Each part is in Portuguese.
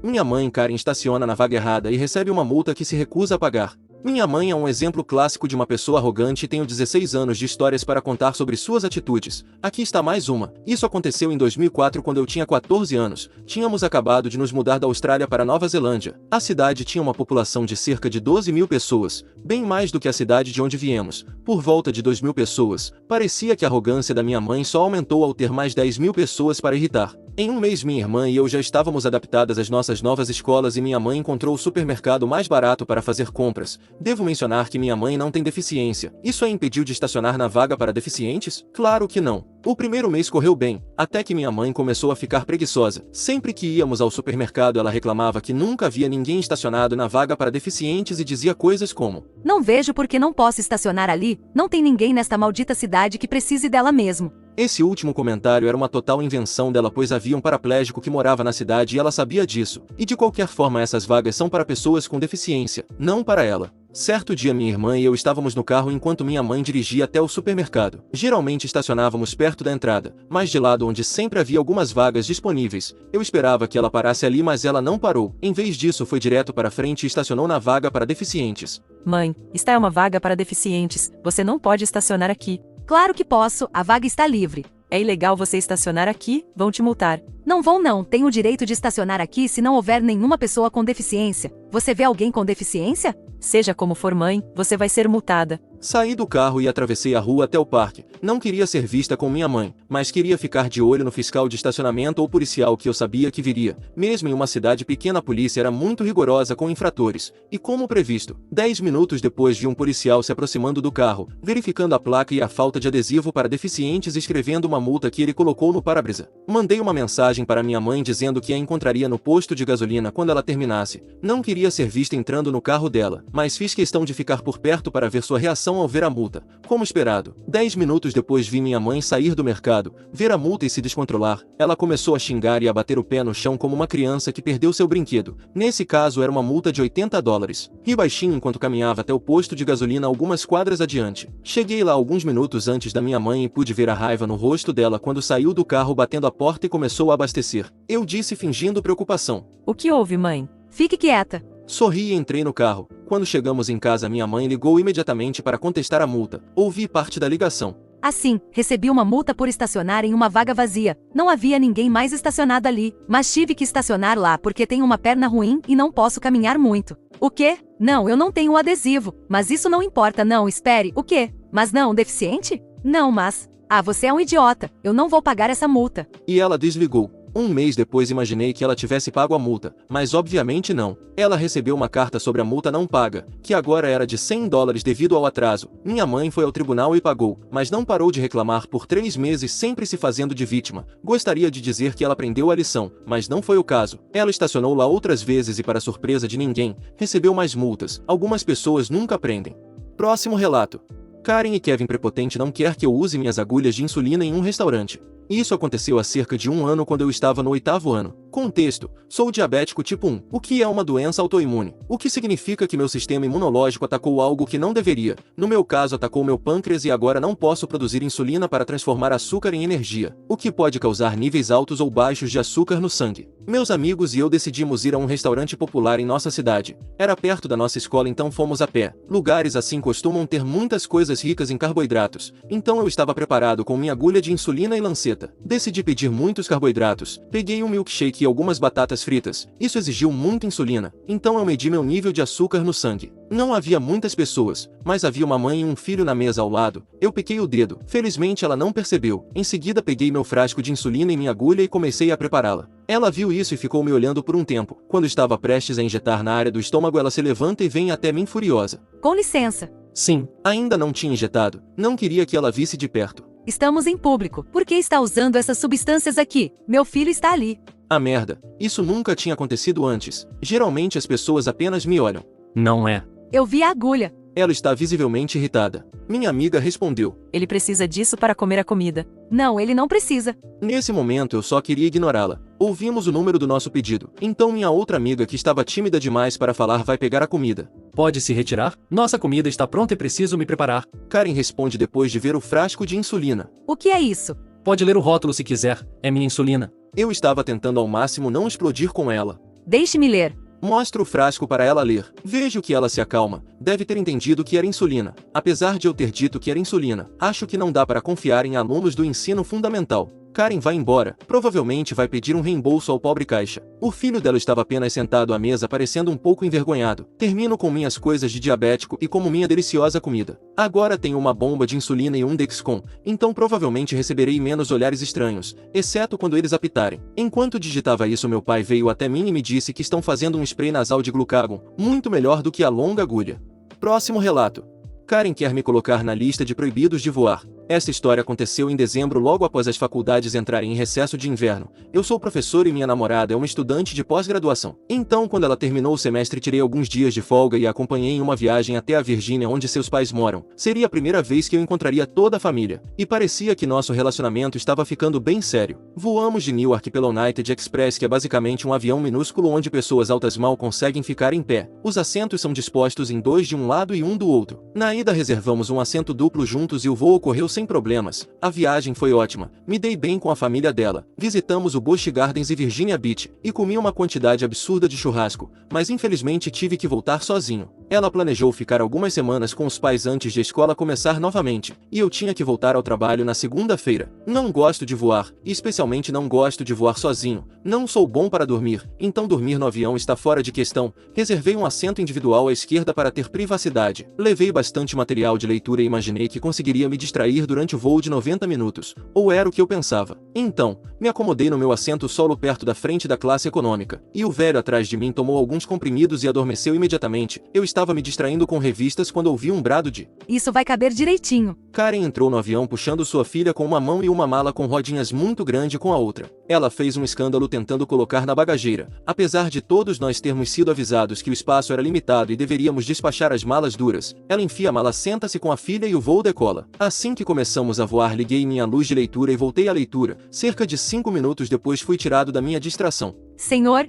Minha mãe Karen estaciona na vaga errada e recebe uma multa que se recusa a pagar. Minha mãe é um exemplo clássico de uma pessoa arrogante e tenho 16 anos de histórias para contar sobre suas atitudes. Aqui está mais uma. Isso aconteceu em 2004 quando eu tinha 14 anos. Tínhamos acabado de nos mudar da Austrália para Nova Zelândia. A cidade tinha uma população de cerca de 12 mil pessoas, bem mais do que a cidade de onde viemos. Por volta de 2 mil pessoas. Parecia que a arrogância da minha mãe só aumentou ao ter mais 10 mil pessoas para irritar. Em um mês minha irmã e eu já estávamos adaptadas às nossas novas escolas e minha mãe encontrou o supermercado mais barato para fazer compras. Devo mencionar que minha mãe não tem deficiência. Isso a impediu de estacionar na vaga para deficientes? Claro que não. O primeiro mês correu bem, até que minha mãe começou a ficar preguiçosa. Sempre que íamos ao supermercado ela reclamava que nunca havia ninguém estacionado na vaga para deficientes e dizia coisas como: "Não vejo por que não posso estacionar ali, não tem ninguém nesta maldita cidade que precise dela mesmo." Esse último comentário era uma total invenção dela, pois havia um paraplégico que morava na cidade e ela sabia disso. E de qualquer forma essas vagas são para pessoas com deficiência, não para ela. Certo dia minha irmã e eu estávamos no carro enquanto minha mãe dirigia até o supermercado. Geralmente estacionávamos perto da entrada, mas de lado onde sempre havia algumas vagas disponíveis. Eu esperava que ela parasse ali, mas ela não parou. Em vez disso foi direto para frente e estacionou na vaga para deficientes. "Mãe, esta é uma vaga para deficientes, você não pode estacionar aqui." "Claro que posso, a vaga está livre." "É ilegal você estacionar aqui, vão te multar." "Não vão não, tenho o direito de estacionar aqui se não houver nenhuma pessoa com deficiência." "Você vê alguém com deficiência?" "Seja como for, mãe, você vai ser multada." Saí do carro e atravessei a rua até o parque. Não queria ser vista com minha mãe, mas queria ficar de olho no fiscal de estacionamento ou policial que eu sabia que viria. Mesmo em uma cidade pequena a polícia era muito rigorosa com infratores. E como previsto, 10 minutos depois vi um policial se aproximando do carro, verificando a placa e a falta de adesivo para deficientes e escrevendo uma multa que ele colocou no para-brisa. Mandei uma mensagem para minha mãe dizendo que a encontraria no posto de gasolina quando ela terminasse. Não queria ser vista entrando no carro dela, mas fiz questão de ficar por perto para ver sua reação ao ver a multa. Como esperado, 10 minutos depois vi minha mãe sair do mercado, ver a multa e se descontrolar. Ela começou a xingar e a bater o pé no chão como uma criança que perdeu seu brinquedo. Nesse caso era uma multa de $80. Ri baixinho enquanto caminhava até o posto de gasolina algumas quadras adiante. Cheguei lá alguns minutos antes da minha mãe e pude ver a raiva no rosto dela quando saiu do carro batendo a porta e começou a abastecer. Eu disse fingindo preocupação: "O que houve, mãe?" "Fique quieta." Sorri e entrei no carro. Quando chegamos em casa minha mãe ligou imediatamente para contestar a multa. Ouvi parte da ligação. "Assim, recebi uma multa por estacionar em uma vaga vazia. Não havia ninguém mais estacionado ali, mas tive que estacionar lá porque tenho uma perna ruim e não posso caminhar muito." "O quê? Não, eu não tenho o adesivo." "Mas isso não importa, não, espere." "O quê? Mas não, deficiente?" "Não, mas... Ah, você é um idiota, eu não vou pagar essa multa." E ela desligou. Um mês depois imaginei que ela tivesse pago a multa, mas obviamente não. Ela recebeu uma carta sobre a multa não paga, que agora era de $100 devido ao atraso. Minha mãe foi ao tribunal e pagou, mas não parou de reclamar por 3 meses sempre se fazendo de vítima. Gostaria de dizer que ela aprendeu a lição, mas não foi o caso. Ela estacionou lá outras vezes e para surpresa de ninguém, recebeu mais multas. Algumas pessoas nunca aprendem. Próximo relato. Karen e Kevin prepotente não quer que eu use minhas agulhas de insulina em um restaurante. Isso aconteceu há cerca de 1 ano quando eu estava no 8º ano. Contexto: sou diabético tipo 1, o que é uma doença autoimune, o que significa que meu sistema imunológico atacou algo que não deveria. No meu caso atacou meu pâncreas e agora não posso produzir insulina para transformar açúcar em energia, o que pode causar níveis altos ou baixos de açúcar no sangue. Meus amigos e eu decidimos ir a um restaurante popular em nossa cidade. Era perto da nossa escola, então fomos a pé. Lugares assim costumam ter muitas coisas ricas em carboidratos, então eu estava preparado com minha agulha de insulina e lanceta. Decidi pedir muitos carboidratos. Peguei um milkshake e algumas batatas fritas. Isso exigiu muita insulina, então eu medi meu nível de açúcar no sangue. Não havia muitas pessoas, mas havia uma mãe e um filho na mesa ao lado. Eu piquei o dedo. Felizmente ela não percebeu. Em seguida peguei meu frasco de insulina e minha agulha e comecei a prepará-la. Ela viu isso e ficou me olhando por um tempo. Quando estava prestes a injetar na área do estômago, ela se levanta e vem até mim furiosa. "Com licença." Sim, ainda não tinha injetado. Não queria que ela visse de perto. "Estamos em público. Por que está usando essas substâncias aqui? Meu filho está ali." Ah, merda. Isso nunca tinha acontecido antes. Geralmente as pessoas apenas me olham. Não é. "Eu vi a agulha." Ela está visivelmente irritada. Minha amiga respondeu: "Ele precisa disso para comer a comida." "Não, ele não precisa." Nesse momento eu só queria ignorá-la. Ouvimos o número do nosso pedido. Então minha outra amiga, que estava tímida demais para falar, vai pegar a comida. Pode se retirar? Nossa comida está pronta e preciso me preparar. Karen responde depois de ver o frasco de insulina. "O que é isso?" Pode ler o rótulo se quiser, é minha insulina. Eu estava tentando ao máximo não explodir com ela. Deixe-me ler. Mostro o frasco para ela ler. Vejo que ela se acalma. Deve ter entendido que era insulina. Apesar de eu ter dito que era insulina, acho que não dá para confiar em alunos do ensino fundamental. Karen vai embora. Provavelmente vai pedir um reembolso ao pobre caixa. O filho dela estava apenas sentado à mesa parecendo um pouco envergonhado. Termino com minhas coisas de diabético e como minha deliciosa comida. Agora tenho uma bomba de insulina e um Dexcom, então provavelmente receberei menos olhares estranhos, exceto quando eles apitarem. Enquanto digitava isso, meu pai veio até mim e me disse que estão fazendo um spray nasal de glucagon, muito melhor do que a longa agulha. Próximo relato. Karen quer me colocar na lista de proibidos de voar. Essa história aconteceu em dezembro, logo após as faculdades entrarem em recesso de inverno. Eu sou professor e minha namorada é uma estudante de pós-graduação. Então, quando ela terminou o semestre, tirei alguns dias de folga e a acompanhei em uma viagem até a Virgínia, onde seus pais moram. Seria a primeira vez que eu encontraria toda a família. E parecia que nosso relacionamento estava ficando bem sério. Voamos de Newark pela United Express, que é basicamente um avião minúsculo onde pessoas altas mal conseguem ficar em pé. Os assentos são dispostos em dois de um lado e um do outro. Na ida reservamos um assento duplo juntos e o voo ocorreu sem problemas. A viagem foi ótima. Me dei bem com a família dela. Visitamos o Busch Gardens e Virginia Beach, e comi uma quantidade absurda de churrasco, mas infelizmente tive que voltar sozinho. Ela planejou ficar algumas semanas com os pais antes de a escola começar novamente, e eu tinha que voltar ao trabalho na segunda-feira. Não gosto de voar, e especialmente não gosto de voar sozinho. Não sou bom para dormir, então dormir no avião está fora de questão. Reservei um assento individual à esquerda para ter privacidade. Levei bastante material de leitura e imaginei que conseguiria me distrair durante o voo de 90 minutos, ou era o que eu pensava. Então, me acomodei no meu assento solo perto da frente da classe econômica, e o velho atrás de mim tomou alguns comprimidos e adormeceu imediatamente. Eu estava me distraindo com revistas quando ouvi um brado de Isso vai caber direitinho. Karen entrou no avião puxando sua filha com uma mão e uma mala com rodinhas muito grande com a outra. Ela fez um escândalo tentando colocar na bagageira. Apesar de todos nós termos sido avisados que o espaço era limitado e deveríamos despachar as malas duras, ela enfia a mala, senta-se com a filha e o voo decola. Assim que começamos a voar, liguei minha luz de leitura e voltei à leitura. Cerca de 5 minutos depois fui tirado da minha distração. Senhor,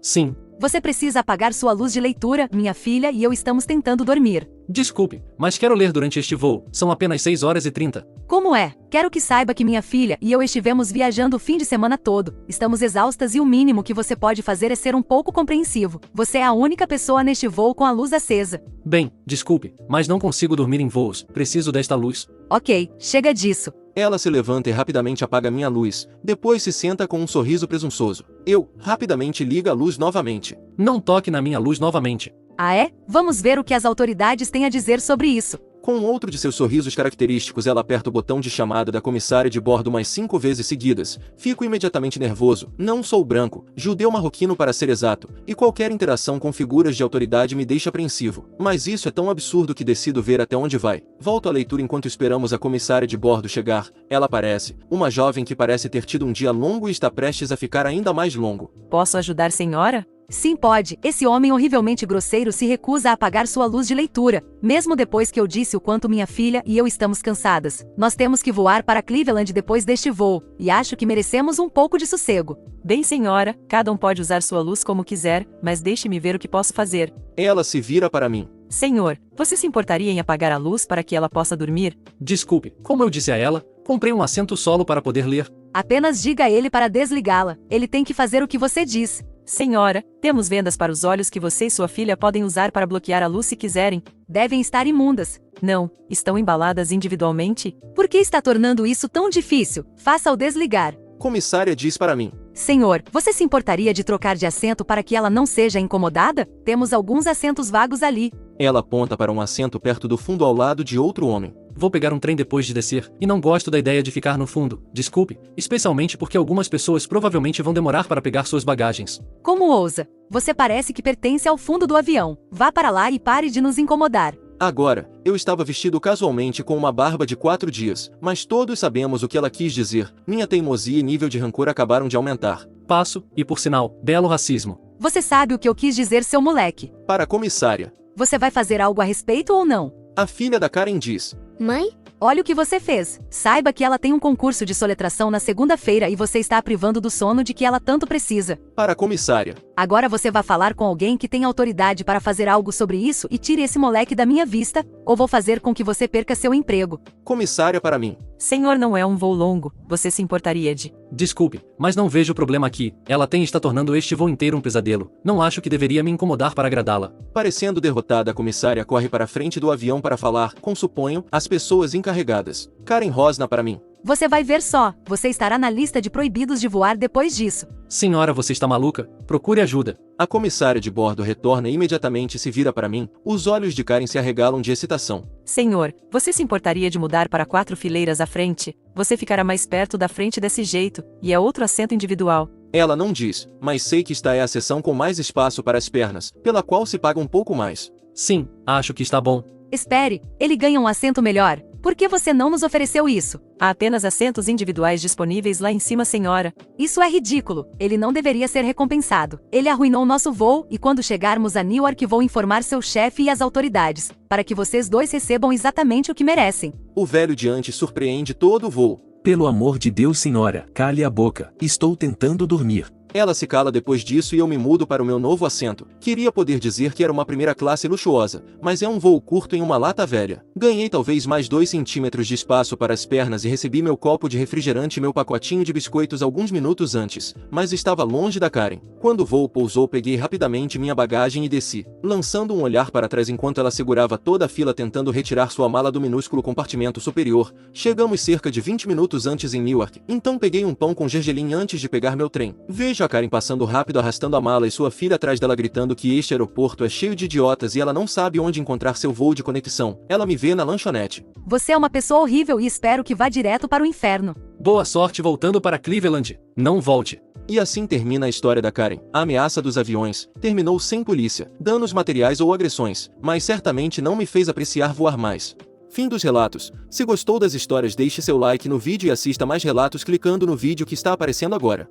Sim. você precisa apagar sua luz de leitura. Minha filha e eu estamos tentando dormir. Desculpe, mas quero ler durante este voo. São apenas 6 horas e 30. Como é? Quero que saiba que minha filha e eu estivemos viajando o fim de semana todo. Estamos exaustas e o mínimo que você pode fazer é ser um pouco compreensivo. Você é a única pessoa neste voo com a luz acesa. Bem, desculpe, mas não consigo dormir em voos. Preciso desta luz. Ok, chega disso. Ela se levanta e rapidamente apaga minha luz. Depois se senta com um sorriso presunçoso. Eu, rapidamente, ligo a luz novamente. Não toque na minha luz novamente. Ah é? Vamos ver o que as autoridades têm a dizer sobre isso. Com outro de seus sorrisos característicos, ela aperta o botão de chamada da comissária de bordo mais 5 vezes seguidas. Fico imediatamente nervoso. Não sou branco, judeu marroquino para ser exato, e qualquer interação com figuras de autoridade me deixa apreensivo. Mas isso é tão absurdo que decido ver até onde vai. Volto à leitura enquanto esperamos a comissária de bordo chegar. Ela aparece, uma jovem que parece ter tido um dia longo e está prestes a ficar ainda mais longo. Posso ajudar, senhora? Sim, pode. Esse homem horrivelmente grosseiro se recusa a apagar sua luz de leitura, mesmo depois que eu disse o quanto minha filha e eu estamos cansadas. Nós temos que voar para Cleveland depois deste voo, e acho que merecemos um pouco de sossego. Bem, senhora, cada um pode usar sua luz como quiser, mas deixe-me ver o que posso fazer. Ela se vira para mim. Senhor, você se importaria em apagar a luz para que ela possa dormir? Desculpe, como eu disse a ela, comprei um assento solo para poder ler. Apenas diga a ele para desligá-la. Ele tem que fazer o que você diz. Senhora, temos vendas para os olhos que você e sua filha podem usar para bloquear a luz se quiserem. Devem estar imundas. Não, estão embaladas individualmente? Por que está tornando isso tão difícil? Faça-o desligar. Comissária diz para mim. Senhor, você se importaria de trocar de assento para que ela não seja incomodada? Temos alguns assentos vagos ali. Ela aponta para um assento perto do fundo ao lado de outro homem. Vou pegar um trem depois de descer, e não gosto da ideia de ficar no fundo. Desculpe, especialmente porque algumas pessoas provavelmente vão demorar para pegar suas bagagens. Como ousa? Você parece que pertence ao fundo do avião. Vá para lá e pare de nos incomodar. Agora, eu estava vestido casualmente com uma barba de 4 dias, mas todos sabemos o que ela quis dizer. Minha teimosia e nível de rancor acabaram de aumentar. Passo, e por sinal, belo racismo. Você sabe o que eu quis dizer, seu moleque. Para a comissária. Você vai fazer algo a respeito ou não? A filha da Karen diz. Mãe? Olha o que você fez. Saiba que ela tem um concurso de soletração na segunda-feira e você está a privando do sono de que ela tanto precisa. Para a comissária. Agora você vai falar com alguém que tem autoridade para fazer algo sobre isso e tire esse moleque da minha vista, ou vou fazer com que você perca seu emprego. Comissária, para mim. Senhor, não é um voo longo, você se importaria de... Desculpe, mas não vejo problema aqui. Ela está tornando este voo inteiro um pesadelo. Não acho que deveria me incomodar para agradá-la. Parecendo derrotada, a comissária corre para a frente do avião para falar, com suponho, as pessoas encarregadas. Karen Rosna, para mim. Você vai ver só, você estará na lista de proibidos de voar depois disso. Senhora, você está maluca? Procure ajuda. A comissária de bordo retorna e imediatamente se vira para mim, os olhos de Karen se arregalam de excitação. Senhor, você se importaria de mudar para 4 fileiras à frente? Você ficará mais perto da frente desse jeito, e é outro assento individual. Ela não diz, mas sei que esta é a seção com mais espaço para as pernas, pela qual se paga um pouco mais. Sim, acho que está bom. Espere, ele ganha um assento melhor. Por que você não nos ofereceu isso? Há apenas assentos individuais disponíveis lá em cima, senhora. Isso é ridículo. Ele não deveria ser recompensado. Ele arruinou nosso voo e quando chegarmos a Newark vou informar seu chefe e as autoridades, para que vocês dois recebam exatamente o que merecem. O velho diante surpreende todo o voo. Pelo amor de Deus, senhora, cale a boca. Estou tentando dormir. Ela se cala depois disso e eu me mudo para o meu novo assento. Queria poder dizer que era uma primeira classe luxuosa, mas é um voo curto em uma lata velha. Ganhei talvez mais 2 centímetros de espaço para as pernas e recebi meu copo de refrigerante e meu pacotinho de biscoitos alguns minutos antes, mas estava longe da Karen. Quando o voo pousou, peguei rapidamente minha bagagem e desci, lançando um olhar para trás enquanto ela segurava toda a fila tentando retirar sua mala do minúsculo compartimento superior. Chegamos cerca de 20 minutos antes em Newark, então peguei um pão com gergelim antes de pegar meu trem. Vejo a Karen passando rápido arrastando a mala e sua filha atrás dela gritando que este aeroporto é cheio de idiotas e ela não sabe onde encontrar seu voo de conexão. Ela me vê na lanchonete. Você é uma pessoa horrível e espero que vá direto para o inferno. Boa sorte voltando para Cleveland. Não volte. E assim termina a história da Karen. A ameaça dos aviões terminou sem polícia, danos materiais ou agressões, mas certamente não me fez apreciar voar mais. Fim dos relatos. Se gostou das histórias, deixe seu like no vídeo e assista mais relatos clicando no vídeo que está aparecendo agora.